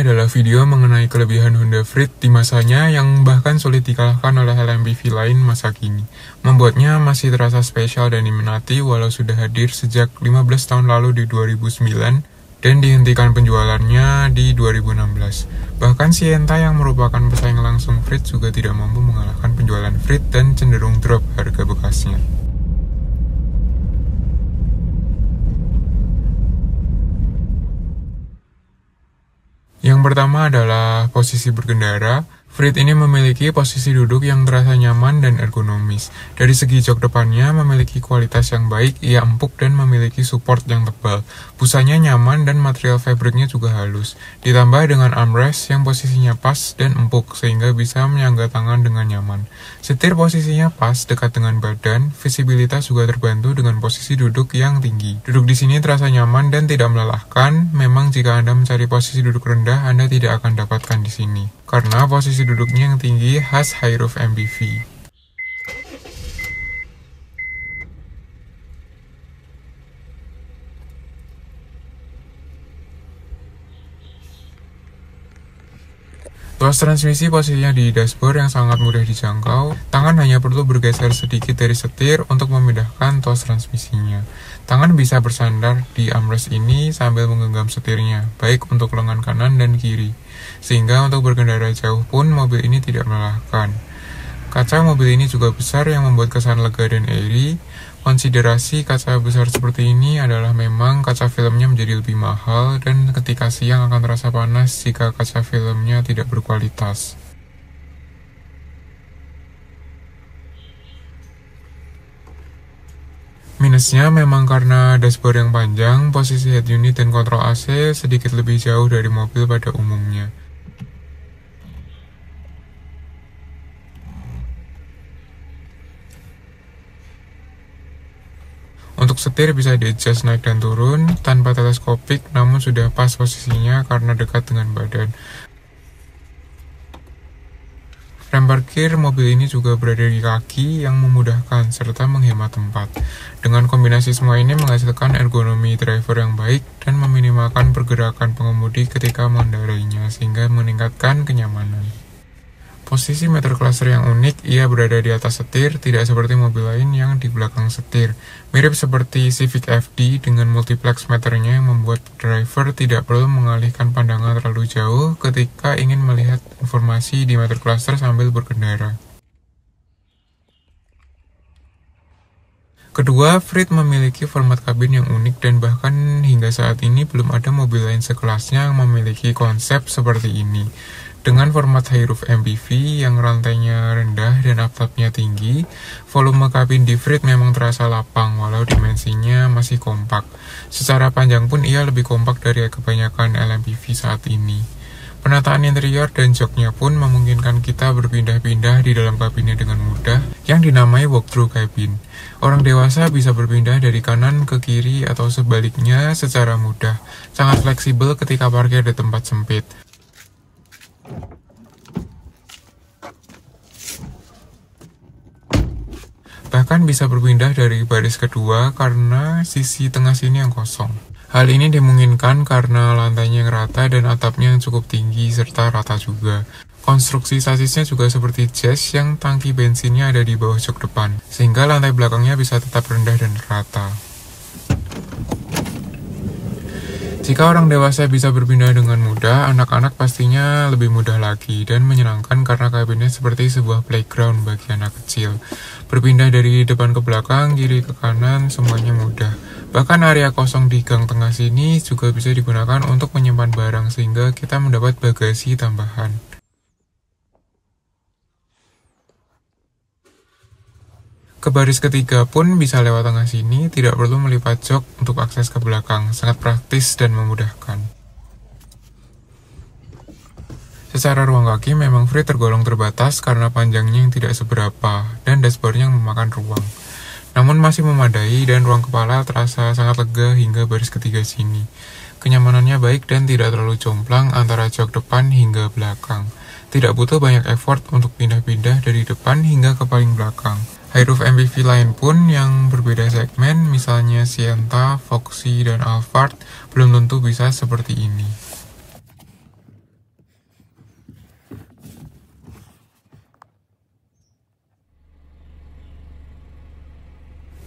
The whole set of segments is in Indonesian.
adalah video mengenai kelebihan Honda Freed di masanya yang bahkan sulit dikalahkan oleh LMPV lain masa kini. Membuatnya masih terasa spesial dan diminati walau sudah hadir sejak 15 tahun lalu di 2009 dan dihentikan penjualannya di 2016. Bahkan Sienta yang merupakan pesaing langsung Freed juga tidak mampu mengalahkan penjualan Freed dan cenderung drop harga bekasnya. Yang pertama adalah posisi berkendara. Freed ini memiliki posisi duduk yang terasa nyaman dan ergonomis. Dari segi jok depannya memiliki kualitas yang baik, ia empuk dan memiliki support yang tebal. Busanya nyaman dan material fabriknya juga halus. Ditambah dengan armrest yang posisinya pas dan empuk sehingga bisa menyangga tangan dengan nyaman. Setir posisinya pas dekat dengan badan, visibilitas juga terbantu dengan posisi duduk yang tinggi. Duduk di sini terasa nyaman dan tidak melelahkan. Memang jika Anda mencari posisi duduk rendah, Anda tidak akan dapatkan di sini. Karena posisi duduknya yang tinggi khas high roof MPV. Tuas transmisi posisinya di dashboard yang sangat mudah dijangkau. Tangan hanya perlu bergeser sedikit dari setir untuk memindahkan tuas transmisinya. Tangan bisa bersandar di armrest ini sambil menggenggam setirnya, baik untuk lengan kanan dan kiri. Sehingga untuk berkendara jauh pun mobil ini tidak melelahkan. Kaca mobil ini juga besar yang membuat kesan lega dan airy. Konsiderasi kaca besar seperti ini adalah memang kaca filmnya menjadi lebih mahal dan ketika siang akan terasa panas jika kaca filmnya tidak berkualitas. Minusnya memang karena dashboard yang panjang, posisi head unit dan kontrol AC sedikit lebih jauh dari mobil pada umumnya. Untuk setir bisa di-adjust naik dan turun tanpa teleskopik, namun sudah pas posisinya karena dekat dengan badan. Rem parkir mobil ini juga berada di kaki yang memudahkan serta menghemat tempat. Dengan kombinasi semua ini menghasilkan ergonomi driver yang baik dan meminimalkan pergerakan pengemudi ketika mengendarainya sehingga meningkatkan kenyamanan. Posisi meter cluster yang unik, ia berada di atas setir, tidak seperti mobil lain yang di belakang setir. Mirip seperti Civic FD dengan multiplex meternya yang membuat driver tidak perlu mengalihkan pandangan terlalu jauh ketika ingin melihat informasi di meter cluster sambil berkendara. Kedua, Freed memiliki format kabin yang unik dan bahkan hingga saat ini belum ada mobil lain sekelasnya yang memiliki konsep seperti ini. Dengan format high roof MPV yang rantainya rendah dan atapnya tinggi, volume kabin di Freed memang terasa lapang walau dimensinya masih kompak. Secara panjang pun ia lebih kompak dari kebanyakan LMPV saat ini. Penataan interior dan joknya pun memungkinkan kita berpindah-pindah di dalam kabinnya dengan mudah yang dinamai walk-through cabin. Orang dewasa bisa berpindah dari kanan ke kiri atau sebaliknya secara mudah, sangat fleksibel ketika parkir di tempat sempit. Bahkan bisa berpindah dari baris kedua karena sisi tengah sini yang kosong. Hal ini dimungkinkan karena lantainya yang rata dan atapnya yang cukup tinggi serta rata juga. Konstruksi sasisnya juga seperti Jazz yang tangki bensinnya ada di bawah jok depan, sehingga lantai belakangnya bisa tetap rendah dan rata. Jika orang dewasa bisa berpindah dengan mudah, anak-anak pastinya lebih mudah lagi dan menyenangkan karena kabinnya seperti sebuah playground bagi anak kecil. Berpindah dari depan ke belakang, kiri ke kanan, semuanya mudah. Bahkan area kosong di gang tengah sini juga bisa digunakan untuk menyimpan barang sehingga kita mendapat bagasi tambahan. Ke baris ketiga pun bisa lewat tengah sini, tidak perlu melipat jok untuk akses ke belakang, sangat praktis dan memudahkan. Secara ruang kaki memang Freed tergolong terbatas karena panjangnya yang tidak seberapa dan dashboardnya yang memakan ruang. Namun masih memadai dan ruang kepala terasa sangat lega hingga baris ketiga sini. Kenyamanannya baik dan tidak terlalu jomplang antara jok depan hingga belakang. Tidak butuh banyak effort untuk pindah-pindah dari depan hingga ke paling belakang. High roof MPV lain pun yang berbeda segmen, misalnya Sienta, Foxy, dan Alphard, belum tentu bisa seperti ini.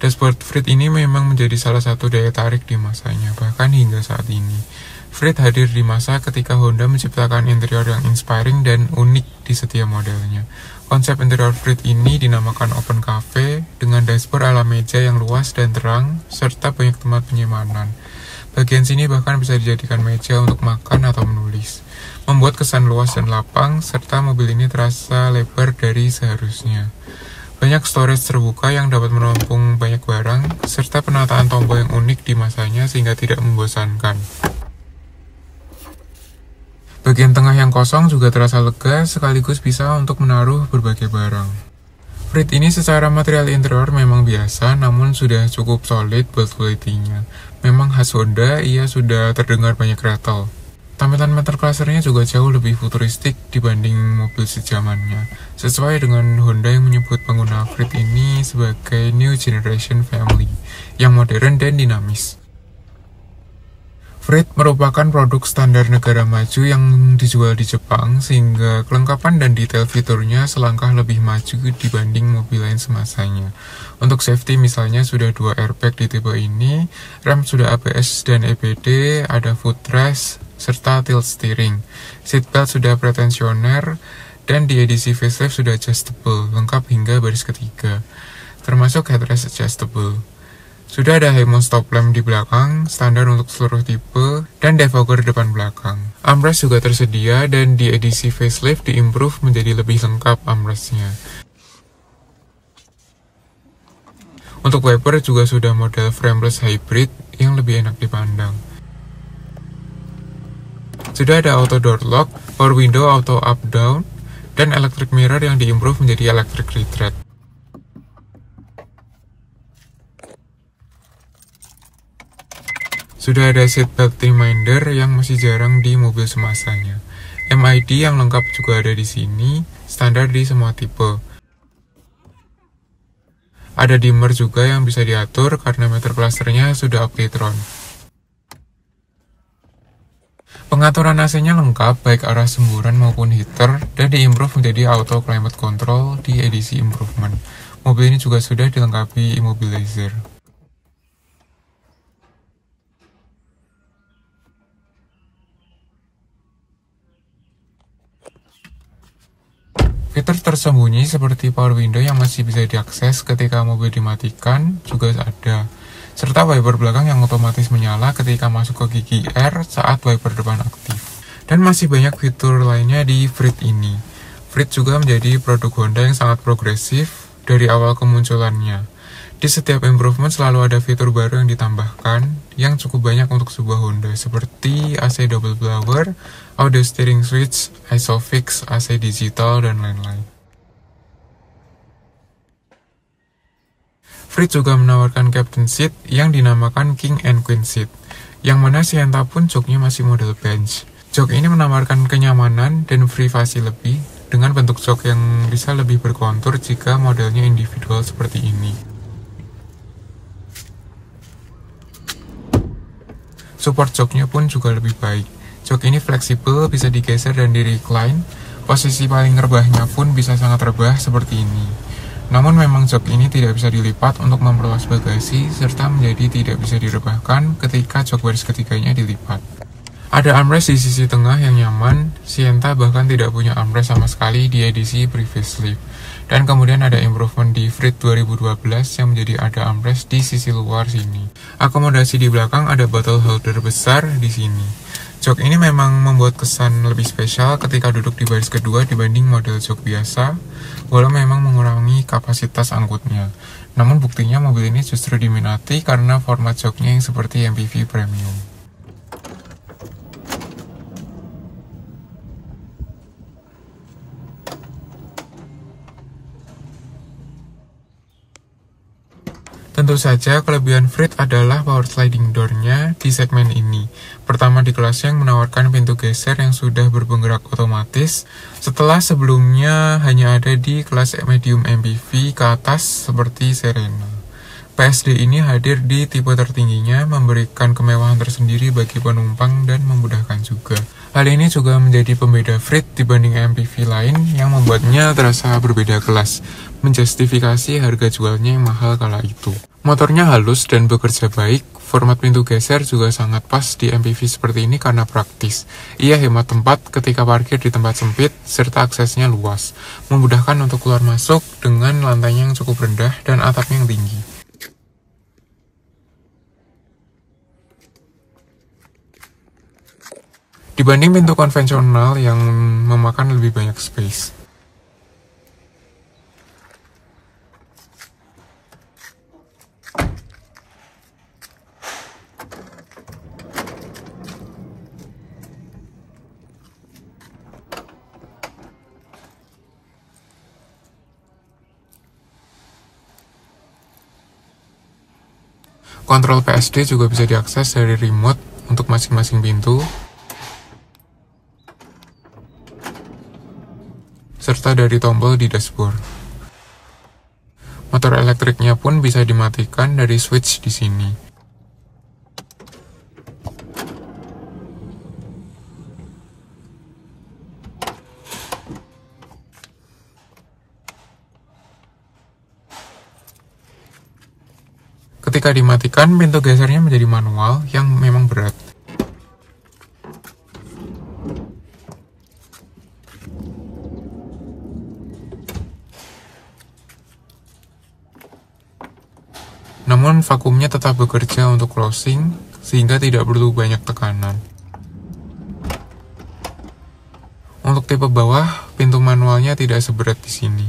Dashboard Freed ini memang menjadi salah satu daya tarik di masanya, bahkan hingga saat ini. Freed hadir di masa ketika Honda menciptakan interior yang inspiring dan unik di setiap modelnya. Konsep interior Freed ini dinamakan Open Cafe dengan dashboard ala meja yang luas dan terang, serta banyak tempat penyimpanan. Bagian sini bahkan bisa dijadikan meja untuk makan atau menulis, membuat kesan luas dan lapang, serta mobil ini terasa lebar dari seharusnya. Banyak storage terbuka yang dapat menampung banyak barang, serta penataan tombol yang unik di masanya sehingga tidak membosankan. Bagian tengah yang kosong juga terasa lega, sekaligus bisa untuk menaruh berbagai barang. Freed ini secara material interior memang biasa, namun sudah cukup solid build quality-nya. Memang khas Honda, ia sudah terdengar banyak rattle. Tampilan metal clusternya juga jauh lebih futuristik dibanding mobil sejamannya, sesuai dengan Honda yang menyebut pengguna Freed ini sebagai New Generation Family, yang modern dan dinamis. Freed merupakan produk standar negara maju yang dijual di Jepang, sehingga kelengkapan dan detail fiturnya selangkah lebih maju dibanding mobil lain semasanya. Untuk safety misalnya sudah 2 airbag di tipe ini, rem sudah ABS dan EBD, ada footrest, serta tilt steering. Seatbelt sudah pretensioner, dan di edisi facelift sudah adjustable, lengkap hingga baris ketiga, termasuk headrest adjustable. Sudah ada HiMo stop lamp di belakang, standar untuk seluruh tipe, dan defogger depan belakang. Armrest juga tersedia, dan di edisi facelift diimprove menjadi lebih lengkap armrestnya. Untuk wiper juga sudah model frameless hybrid yang lebih enak dipandang. Sudah ada auto door lock, power window auto up down, dan electric mirror yang diimprove menjadi electric retread. Sudah ada seatbelt reminder yang masih jarang di mobil semasanya. MID yang lengkap juga ada di sini, standar di semua tipe. Ada dimmer juga yang bisa diatur karena meter clusternya sudah Optitron. Pengaturan AC-nya lengkap, baik arah semburan maupun heater, dan diimprove menjadi auto climate control di edisi improvement. Mobil ini juga sudah dilengkapi immobilizer. Fitur tersembunyi seperti power window yang masih bisa diakses ketika mobil dimatikan juga ada, serta wiper belakang yang otomatis menyala ketika masuk ke gigi R saat wiper depan aktif. Dan masih banyak fitur lainnya di Freed ini. Freed juga menjadi produk Honda yang sangat progresif dari awal kemunculannya. Di setiap improvement selalu ada fitur baru yang ditambahkan yang cukup banyak untuk sebuah Honda, seperti AC double blower, audio steering switch, ISOFIX, AC digital, dan lain-lain. Freed juga menawarkan captain seat yang dinamakan King and Queen seat, yang mana Sienta pun joknya masih model bench. Jok ini menawarkan kenyamanan dan privasi lebih, dengan bentuk jok yang bisa lebih berkontur jika modelnya individual seperti ini. Support joknya pun juga lebih baik. Jok ini fleksibel, bisa digeser dan di-recline. Posisi paling rebahnya pun bisa sangat rebah seperti ini. Namun memang jok ini tidak bisa dilipat untuk memperluas bagasi, serta menjadi tidak bisa direbahkan ketika jok baris ketiganya dilipat. Ada armrest di sisi tengah yang nyaman. Sienta bahkan tidak punya armrest sama sekali di edisi pre-facelift. Dan kemudian ada improvement di Freed 2012 yang menjadi ada armrest di sisi luar sini. Akomodasi di belakang ada bottle holder besar di sini. Jok ini memang membuat kesan lebih spesial ketika duduk di baris kedua dibanding model jok biasa, walau memang mengurangi kapasitas angkutnya. Namun buktinya mobil ini justru diminati karena format joknya yang seperti MPV premium. Tentu saja kelebihan Freed adalah power sliding door-nya di segmen ini. Pertama di kelas yang menawarkan pintu geser yang sudah berpenggerak otomatis, setelah sebelumnya hanya ada di kelas medium MPV ke atas seperti Serena. PSD ini hadir di tipe tertingginya, memberikan kemewahan tersendiri bagi penumpang dan memudahkan juga. Hal ini juga menjadi pembeda Freed dibanding MPV lain yang membuatnya terasa berbeda kelas, menjustifikasi harga jualnya yang mahal kala itu. Motornya halus dan bekerja baik, format pintu geser juga sangat pas di MPV seperti ini karena praktis. Ia hemat tempat ketika parkir di tempat sempit, serta aksesnya luas, memudahkan untuk keluar masuk dengan lantainya yang cukup rendah dan atapnya yang tinggi. Dibanding pintu konvensional yang memakan lebih banyak space. Kontrol PSD juga bisa diakses dari remote untuk masing-masing pintu, serta dari tombol di dashboard. Motor elektriknya pun bisa dimatikan dari switch di sini. Ketika dimatikan, pintu gesernya menjadi manual yang memang berat. Namun vakumnya tetap bekerja untuk closing, sehingga tidak perlu banyak tekanan. Untuk tipe bawah, pintu manualnya tidak seberat di sini.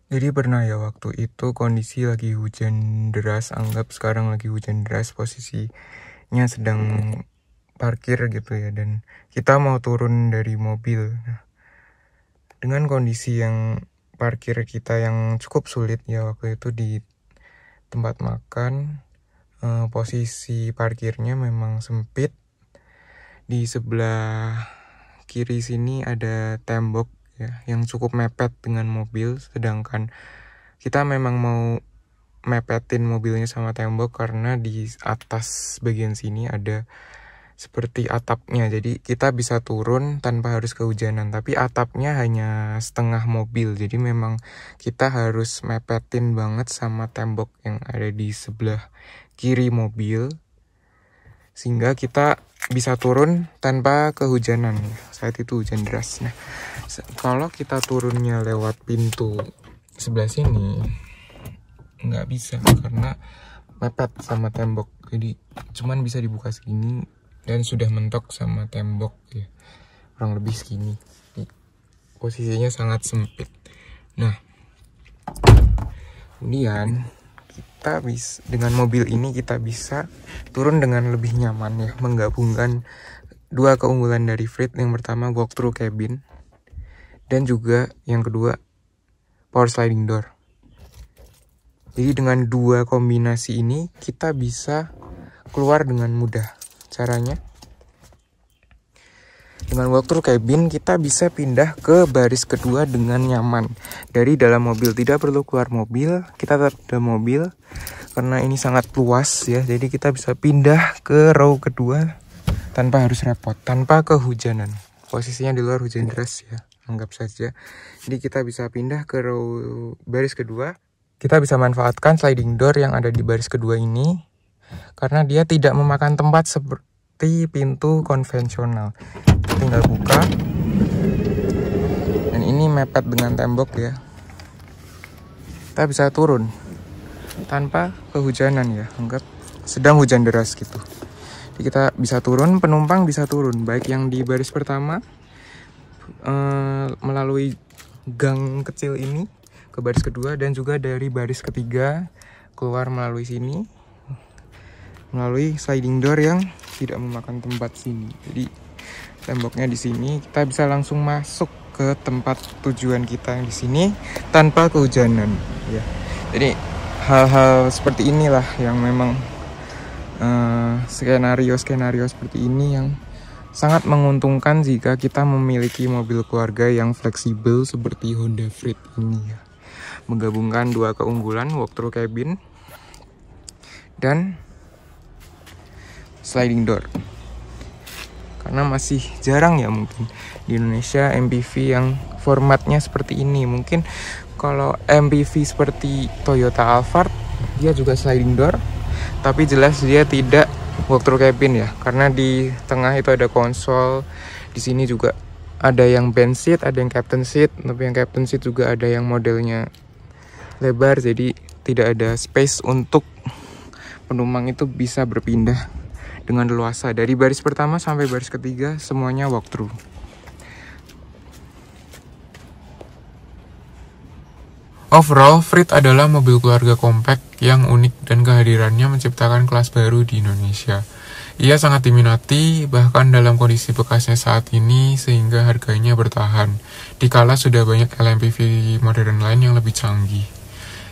Jadi pernah ya waktu itu kondisi lagi hujan deras, anggap sekarang lagi hujan deras, posisinya sedang parkir gitu ya, dan kita mau turun dari mobil. Nah, dengan kondisi yang parkir kita yang cukup sulit ya waktu itu di tempat makan, posisi parkirnya memang sempit. Di sebelah kiri sini ada tembok ya yang cukup mepet dengan mobil, sedangkan kita memang mau mepetin mobilnya sama tembok karena di atas bagian sini ada seperti atapnya, jadi kita bisa turun tanpa harus kehujanan, tapi atapnya hanya setengah mobil, jadi memang kita harus mepetin banget sama tembok yang ada di sebelah kiri mobil sehingga kita bisa turun tanpa kehujanan. Saat itu hujan deras. Nah, kalau kita turunnya lewat pintu sebelah sini nggak bisa karena mepet sama tembok, jadi cuman bisa dibuka segini dan sudah mentok sama tembok ya, kurang lebih segini. Posisinya sangat sempit. Nah, kemudian kita bisa dengan mobil ini kita bisa turun dengan lebih nyaman ya, menggabungkan dua keunggulan dari Freed. Yang pertama walk through cabin, dan juga yang kedua power sliding door. Jadi dengan dua kombinasi ini kita bisa keluar dengan mudah. Caranya, dengan walk through cabin kita bisa pindah ke baris kedua dengan nyaman dari dalam mobil, tidak perlu keluar mobil, kita tetap dalam mobil karena ini sangat luas ya, jadi kita bisa pindah ke row kedua tanpa harus repot, tanpa kehujanan. Posisinya di luar hujan deras ya, anggap saja. Jadi kita bisa pindah ke row baris kedua. Kita bisa manfaatkan sliding door yang ada di baris kedua ini karena dia tidak memakan tempat seperti pintu konvensional. Tinggal buka, dan ini mepet dengan tembok ya. Kita bisa turun tanpa kehujanan ya, anggap sedang hujan deras gitu. Jadi kita bisa turun, penumpang bisa turun, baik yang di baris pertama melalui gang kecil ini ke baris kedua, dan juga dari baris ketiga keluar melalui sini, melalui sliding door yang tidak memakan tempat sini. Jadi temboknya di sini, kita bisa langsung masuk ke tempat tujuan kita yang di sini tanpa kehujanan ya. Jadi hal-hal seperti inilah yang memang skenario seperti ini yang sangat menguntungkan jika kita memiliki mobil keluarga yang fleksibel seperti Honda Freed ini ya. Menggabungkan dua keunggulan, walk through cabin dan sliding door. Karena masih jarang ya mungkin di Indonesia MPV yang formatnya seperti ini. Mungkin kalau MPV seperti Toyota Alphard dia juga sliding door, tapi jelas dia tidak walk-through cabin ya, karena di tengah itu ada konsol. Di sini juga ada yang bench seat, ada yang captain seat, tapi yang captain seat juga ada yang modelnya lebar, jadi tidak ada space untuk penumpang itu bisa berpindah dengan leluasa. Dari baris pertama sampai baris ketiga semuanya walk-through. Overall, Freed adalah mobil keluarga kompak yang unik dan kehadirannya menciptakan kelas baru di Indonesia. Ia sangat diminati, bahkan dalam kondisi bekasnya saat ini, sehingga harganya bertahan, dikala sudah banyak LMPV modern lain yang lebih canggih.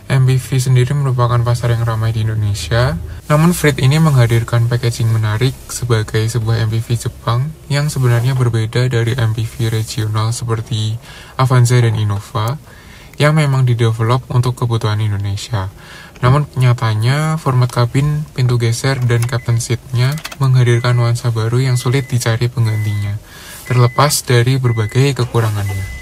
MPV sendiri merupakan pasar yang ramai di Indonesia, namun Freed ini menghadirkan packaging menarik sebagai sebuah MPV Jepang yang sebenarnya berbeda dari MPV regional seperti Avanza dan Innova, yang memang didevelop untuk kebutuhan Indonesia. Namun nyatanya format kabin, pintu geser, dan captain seat-nya menghadirkan nuansa baru yang sulit dicari penggantinya, terlepas dari berbagai kekurangannya.